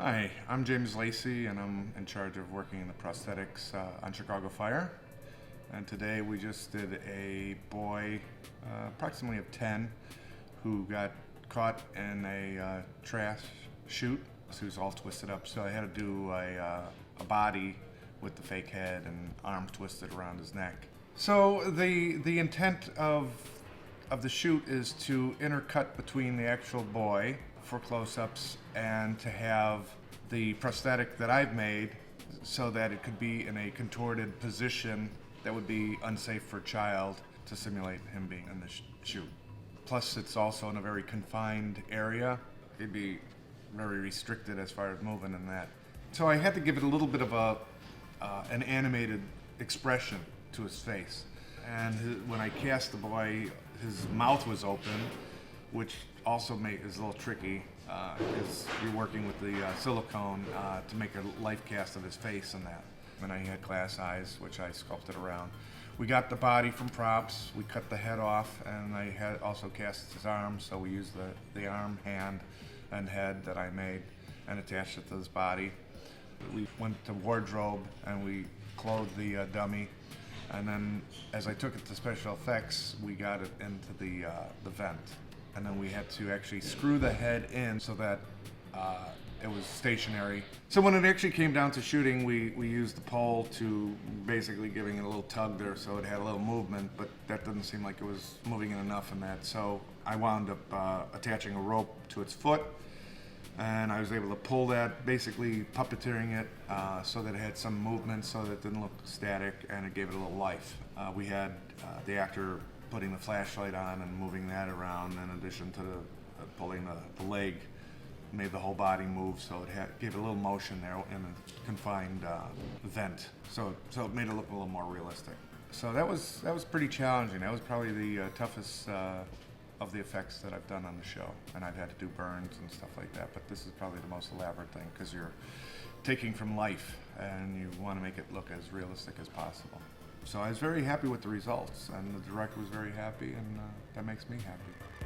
Hi, I'm James Lacey, and I'm in charge of working in the prosthetics on Chicago Fire. And today we just did a boy, approximately of 10, who got caught in a trash chute. So he was all twisted up. So I had to do a body with the fake head and arm twisted around his neck. So the intent of the chute is to intercut between the actual boy for close-ups and to have the prosthetic that I've made so that it could be in a contorted position that would be unsafe for a child to simulate him being in the chute. Plus, it's also in a very confined area. It'd be very restricted as far as moving in that. So I had to give it a little bit of an animated expression to his face. And when I cast the boy, his mouth was open, which also is a little tricky because you're working with the silicone to make a life cast of his face and that. And he had glass eyes, which I sculpted around. We got the body from props, we cut the head off, and I had also cast his arms, so we used the arm, hand, and head that I made and attached it to his body. We went to wardrobe and we clothed the dummy. And then, as I took it to special effects, we got it into the vent. And then we had to actually screw the head in so that it was stationary. So when it actually came down to shooting, we used the pole to basically giving it a little tug there so it had a little movement, but that didn't seem like it was moving it enough in that. So I wound up attaching a rope to its foot, and I was able to pull that, basically puppeteering it so that it had some movement so that it didn't look static, and it gave it a little life. We had the actor putting the flashlight on and moving that around in addition to pulling the leg, made the whole body move, so it gave it a little motion there in a confined vent. So it made it look a little more realistic. So that was pretty challenging. That was probably the toughest of the effects that I've done on the show, and I've had to do burns and stuff like that, but this is probably the most elaborate thing because you're taking from life and you want to make it look as realistic as possible. So I was very happy with the results, and the director was very happy, and that makes me happy.